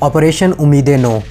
Operation उम्मीद-ए-नौ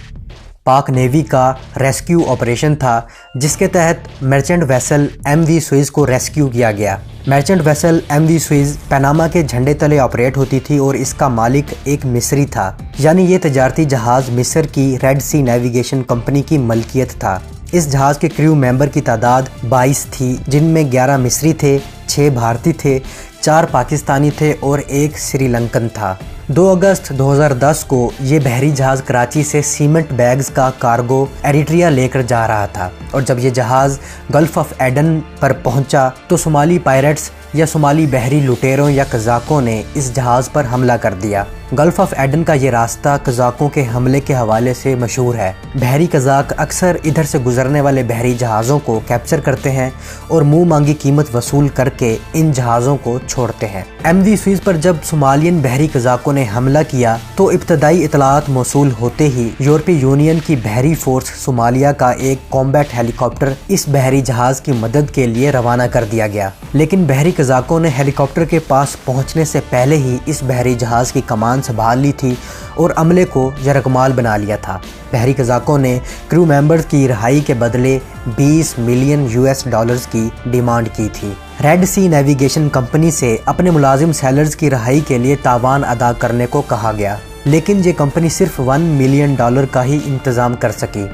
पाक navy का rescue operation था, जिसके तहत मर्चेंट वेसल MV सुइज़ को रेस्क्यू किया गया। मर्चेंट वेसल MV सुइज़ पनामा के झंडे तले ऑपरेट होती थी और इसका मालिक एक मिस्री था, यानी ये तजारती जहाज़ मिस्र की रेड सी नेविगेशन कंपनी की मलकियत था। इस जहाज़ के क्रू मेंबर की तादाद 22 थी, जिनमें 11 मिस्री थे, 6 भारतीय थे, 4 पाकिस्तानी थे और 1 श्रीलंकन था। 2 अगस्त 2010 को ये बहरी जहाज़ कराची से सीमेंट बैग्स का कार्गो एरिट्रिया लेकर जा रहा था और जब ये जहाज़ गल्फ ऑफ एडन पर पहुंचा तो सोमाली पायरेट्स या सोमाली बहरी लुटेरों या कज़ाकों ने इस जहाज़ पर हमला कर दिया। गल्फ ऑफ एडन का ये रास्ता कज़ाकों के हमले के हवाले से मशहूर है। बहरी कज़ाक अक्सर इधर से गुजरने वाले बहरी जहाज़ों को कैप्चर करते हैं और मुंह मांगी कीमत वसूल करके इन जहाज़ों को छोड़ते हैं। MV सुइज़ पर जब सोमालियन बहरी कज़ाकों ने हमला किया तो इब्तदाई इतलात मौसूल होते ही यूरोपीय यूनियन की बहरी फोर्स सोमालिया का एक कॉम्बैट हेलीकॉप्टर इस बहरी जहाज़ की मदद के लिए रवाना कर दिया गया, लेकिन बहरी कज़ाकों ने हेलीकॉप्टर के पास पहुंचने से पहले ही इस बहरी जहाज़ की कमान संभाल ली थी और अमले को यरगमाल बना लिया था। बहरी कज़ाकों ने क्रू मेंबर्स की रिहाई के बदले 20 मिलियन US की डिमांड की थी। रेड सी नेविगेशन कंपनी से अपने मुलाजिम सेलर्स की रिहाई के लिए तावान अदा करने को कहा गया, लेकिन ये कंपनी सिर्फ $1 मिलियन का ही इंतज़ाम कर सकी।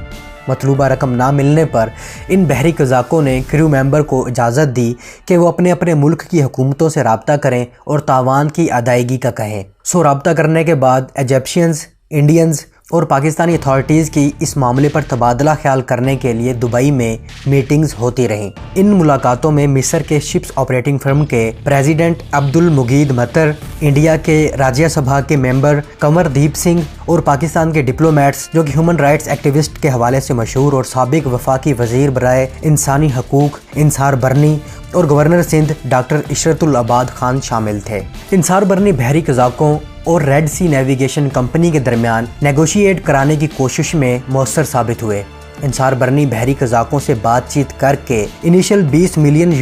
मतलूबा रकम ना मिलने पर इन बहरी कज़ाकों ने क्रू मेंबर को इजाज़त दी कि वो अपने अपने मुल्क की हुकूमतों से रब्ता करें और तावान की अदायगी का कहें। सो रब्ता करने के बाद इजिप्शियंस, इंडियंस और पाकिस्तानी अथॉरिटीज़ की इस मामले पर तबादला ख्याल करने के लिए दुबई में मीटिंग्स होती रहीं। इन मुलाकातों में मिस्र के शिप्स ऑपरेटिंग फर्म के प्रेसिडेंट अब्दुल मुगीद मतर, इंडिया के राज्यसभा के मेंबर कंवरदीप सिंह और पाकिस्तान के डिप्लोमेट्स जो कि ह्यूमन राइट्स एक्टिविस्ट के हवाले से मशहूर और साबिक वफाकी वज़ीर बराए इंसानी हकूक़ इंसार बरनी और गवर्नर सिंध डॉक्टर इशरतुल अबाद खान शामिल थे। इंसार बरनी बहरी कज़ाकों और रेड सी नेविगेशन कंपनी के दरमियान नेगोशिएट कराने की कोशिश में मौसर साबित हुए। इंसार बरनी बहरी कज़ाकों से बातचीत करके इनिशियल $20 मिलियन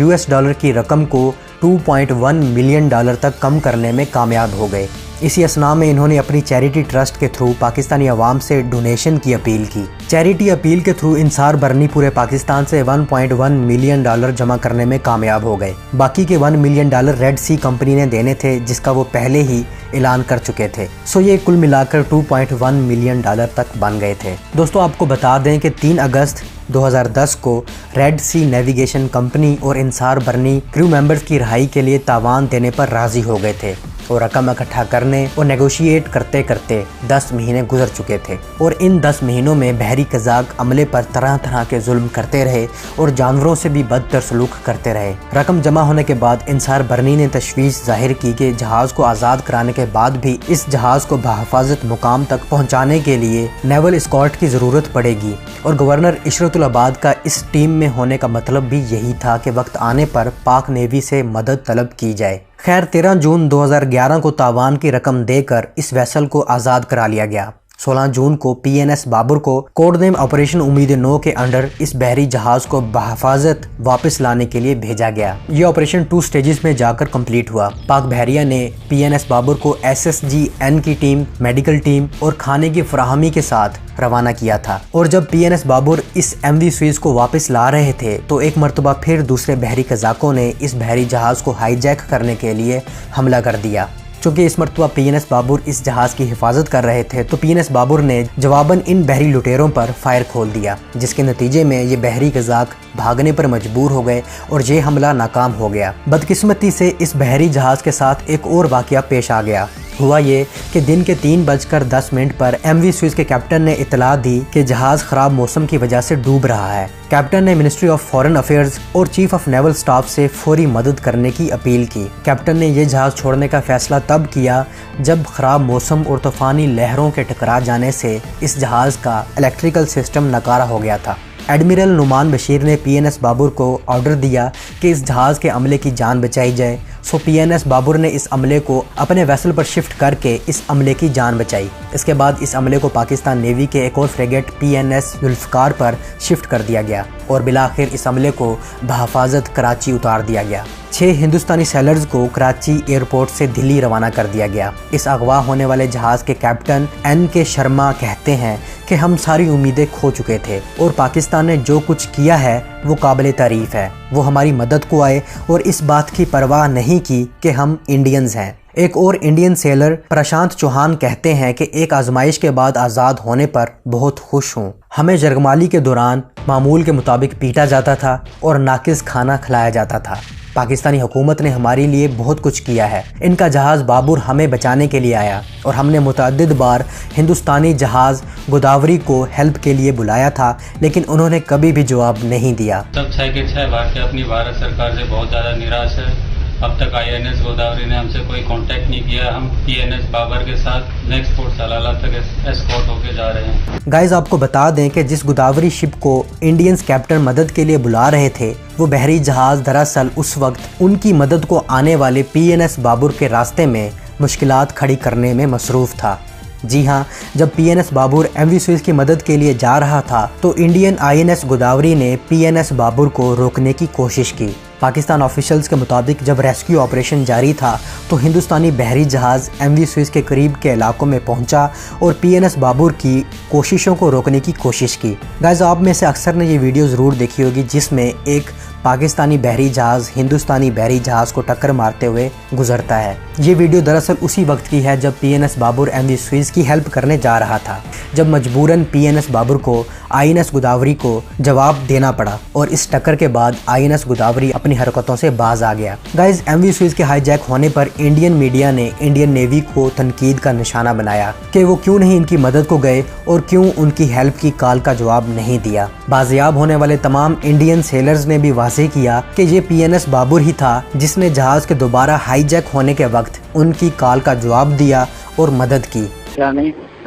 की रकम को $2.1 मिलियन तक कम करने में कामयाब हो गए। इसी असना में इन्होंने अपनी चैरिटी ट्रस्ट के थ्रू पाकिस्तानी अवाम से डोनेशन की अपील की। चैरिटी अपील के थ्रू इंसार बरनी पूरे पाकिस्तान से $1.1 मिलियन जमा करने में कामयाब हो गए। बाकी के $1 मिलियन रेड सी कंपनी ने देने थे, जिसका वो पहले ही ऐलान कर चुके थे। सो ये कुल मिलाकर $2.1 मिलियन तक बन गए थे। दोस्तों, आपको बता दें कि 3 अगस्त 2010 को रेड सी नेविगेशन कंपनी और इंसार बरनी क्रू मेंबर्स की रिहाई के लिए तावान देने पर राजी हो गए थे और रकम इकट्ठा करने और नेगोशिएट करते करते 10 महीने गुजर चुके थे और इन 10 महीनों में बहरी कज़ाक अमले पर तरह तरह के जुल्म करते रहे और जानवरों से भी बदतर सलूक करते रहे। रकम जमा होने के बाद इंसार बरनी ने तशवीश जाहिर की कि जहाज़ को आज़ाद कराने के बाद भी इस जहाज़ को बहफाजत मुकाम तक पहुँचाने के लिए नेवल एस्कॉर्ट की ज़रूरत पड़ेगी और गवर्नर इशरतुल अबाद का इस टीम में होने का मतलब भी यही था कि वक्त आने पर पाक नेवी से मदद तलब की जाए। खैर, 13 जून 2011 को तावान की रकम देकर इस वेसल को आज़ाद करा लिया गया। 16 जून को PNS बाबर को कोड नेम ऑपरेशन उम्मीद-ए-नौ के अंडर इस बहरी जहाज़ को बहफाजत वापस लाने के लिए भेजा गया। ये ऑपरेशन 2 स्टेजेस में जाकर कंप्लीट हुआ। पाक बहरिया ने PNS बाबर को SSGN की टीम, मेडिकल टीम और खाने की फराहमी के साथ रवाना किया था और जब PNS बाबर इस MV सुइज़ को वापस ला रहे थे तो एक मरतबा फिर दूसरे बहरी कज़ाकों ने इस बहरी जहाज़ को हाईजैक करने के लिए हमला कर दिया। चूँकि इस मरतबा PNS बाबर इस जहाज़ की हिफाजत कर रहे थे तो PNS बाबर ने जवाबन इन बहरी लुटेरों पर फायर खोल दिया, जिसके नतीजे में ये बहरी कज़ाक भागने पर मजबूर हो गए और ये हमला नाकाम हो गया। बदकिस्मती से इस बहरी जहाज़ के साथ एक और वाक़या पेश आ गया। हुआ ये कि दिन के 3:10 पर MV सुइज़ के कैप्टन ने इतला दी कि जहाज़ ख़राब मौसम की वजह से डूब रहा है। कैप्टन ने मिनिस्ट्री ऑफ फॉरेन अफेयर्स और चीफ ऑफ नेवल स्टाफ से फौरी मदद करने की अपील की। कैप्टन ने यह जहाज़ छोड़ने का फैसला तब किया जब ख़राब मौसम और तूफ़ानी लहरों के टकरा जाने से इस जहाज़ का इलेक्ट्रिकल सिस्टम नकारा हो गया था। एडमिरल नुमान बशीर ने PNS बाबर को ऑर्डर दिया कि इस जहाज़ के अमले की जान बचाई जाए। सो PNS बाबर ने इस अमले को अपने वेसल पर शिफ्ट करके इस अमले की जान बचाई। इसके बाद इस अमले को पाकिस्तान नेवी के एक और फ्रेगेट PNS जुल्फ़िकार पर शिफ्ट कर दिया गया। और बिलाखिर इस हमले को बहफाजत कराची उतार दिया गया। 6 हिंदुस्तानी सेलर्स को कराची एयरपोर्ट से दिल्ली रवाना कर दिया गया। इस अगवा होने वाले जहाज के कैप्टन NK शर्मा कहते हैं कि हम सारी उम्मीदें खो चुके थे और पाकिस्तान ने जो कुछ किया है वो काबिल तारीफ है। वो हमारी मदद को आए और इस बात की परवाह नहीं की कि हम इंडियंस हैं। एक और इंडियन सेलर प्रशांत चौहान कहते हैं कि एक आजमाइश के बाद आज़ाद होने पर बहुत खुश हूँ। हमें जरगमाली के दौरान मामूल के मुताबिक पीटा जाता था और नाकिस खाना खिलाया जाता था। पाकिस्तानी हुकूमत ने हमारे लिए बहुत कुछ किया है। इनका जहाज़ बाबर हमें बचाने के लिए आया और हमने मुतअद्दिद बार हिंदुस्तानी जहाज़ गोदावरी को हेल्प के लिए बुलाया था, लेकिन उन्होंने कभी भी जवाब नहीं दिया। सब 6 के 6 भारतीय अपनी भारत सरकार से बहुत ज़्यादा निराश है। अब तक INS गोदावरी ने हमसे कोई कांटेक्ट नहीं किया। हम PNS बाबर के साथ नेक्स्ट पोर्ट सलाला तक एस्कॉर्ट होके जा रहे हैं। गाइस, आपको बता दें कि जिस गोदावरी शिप को इंडियंस कैप्टन मदद के लिए बुला रहे थे, वो बहरी जहाज़ दरअसल उस वक्त उनकी मदद को आने वाले PNS बाबर के रास्ते में मुश्किलात खड़ी करने में मसरूफ़ था। जी हाँ, जब PNS बाबर MV सुएज़ की मदद के लिए जा रहा था तो इंडियन INS गोदावरी ने PNS बाबर को रोकने की कोशिश की। पाकिस्तान ऑफिशियल्स के मुताबिक जब रेस्क्यू ऑपरेशन जारी था तो हिंदुस्तानी बहरी जहाज़ MV सुएज़ के करीब के इलाकों में पहुंचा और PNS बाबर की कोशिशों को रोकने की कोशिश की। गाइस, आप में से अक्सर ने ये वीडियो ज़रूर देखी होगी जिसमें एक पाकिस्तानी बहरी जहाज़ हिंदुस्तानी बहरी जहाज़ को टक्कर मारते हुए गुजरता है। ये वीडियो दरअसल उसी वक्त की है जब PNS बाबर MV सुएज़ की हेल्प करने जा रहा था, जब मजबूरन PNS बाबर को INS गोदावरी को जवाब देना पड़ा और इस टक्कर के बाद INS गोदावरी अपनी हरकतों से बाज आ गया। गाइस, MV सुएज़ के हाईजैक होने पर इंडियन मीडिया ने इंडियन नेवी को तनकीद का निशाना बनाया कि वो क्यों नहीं इनकी मदद को गए और क्यों उनकी हेल्प की कॉल का जवाब नहीं दिया। बाजियाब होने वाले तमाम इंडियन सेलर्स ने भी वाज़ेह किया कि ये PNS बाबर ही था जिसने जहाज़ के दोबारा हाईजैक होने के वक्त उनकी कॉल का जवाब दिया और मदद की।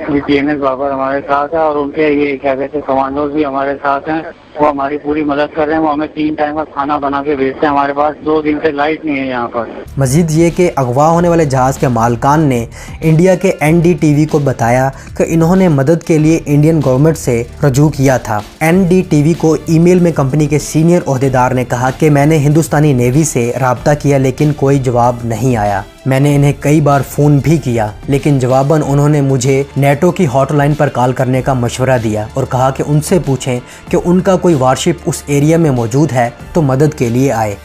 PNS बाबर हमारे साथ है और उनके ये क्या कहते हैं कमांडोज भी हमारे साथ हैं। वो हमारी पूरी मदद कर रहे हैं। वो हमें 3 टाइम का खाना बना के भेजते हैं। हमारे पास 2 दिन से लाइट नहीं है यहाँ पर। मजीद ये कि अगवा होने वाले जहाज़ के मालकान ने इंडिया के NDTV को बताया कि इन्होंने मदद के लिए इंडियन गवर्नमेंट से रजू किया था। NDTV को ईमेल में कंपनी के सीनियर ओहदेदार ने कहा कि मैंने हिंदुस्तानी नेवी से रब्ता किया लेकिन कोई जवाब नहीं आया। मैंने इन्हें कई बार फ़ोन भी किया लेकिन जवाबन उन्होंने मुझे नेटो की हॉटलाइन पर कॉल करने का मशवरा दिया और कहा कि उनसे पूछें कि उनका कोई वारशिप उस एरिया में मौजूद है तो मदद के लिए आए।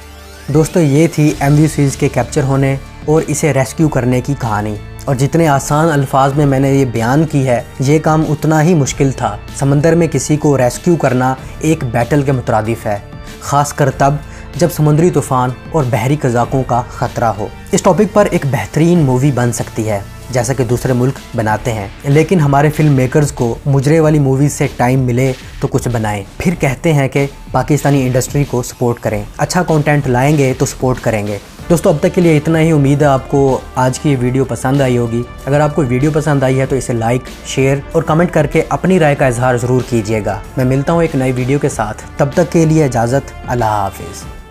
दोस्तों, ये थी MV सुएज़ के कैप्चर होने और इसे रेस्क्यू करने की कहानी। और जितने आसान अल्फाज में मैंने ये बयान की है, ये काम उतना ही मुश्किल था। समंदर में किसी को रेस्क्यू करना एक बैटल के मुतरादिफ है, ख़ासकर तब जब समुद्री तूफ़ान और बहरी कज़ाकों का ख़तरा हो। इस टॉपिक पर एक बेहतरीन मूवी बन सकती है जैसा कि दूसरे मुल्क बनाते हैं, लेकिन हमारे फिल्म मेकर्स को मुजरे वाली मूवीज़ से टाइम मिले तो कुछ बनाएं। फिर कहते हैं कि पाकिस्तानी इंडस्ट्री को सपोर्ट करें, अच्छा कंटेंट लाएंगे तो सपोर्ट करेंगे। दोस्तों, अब तक के लिए इतना ही। उम्मीद है आपको आज की वीडियो पसंद आई होगी। अगर आपको वीडियो पसंद आई है तो इसे लाइक, शेयर और कमेंट करके अपनी राय का इजहार ज़रूर कीजिएगा। मैं मिलता हूँ एक नई वीडियो के साथ, तब तक के लिए इजाज़त। अल्लाह हाफिज़।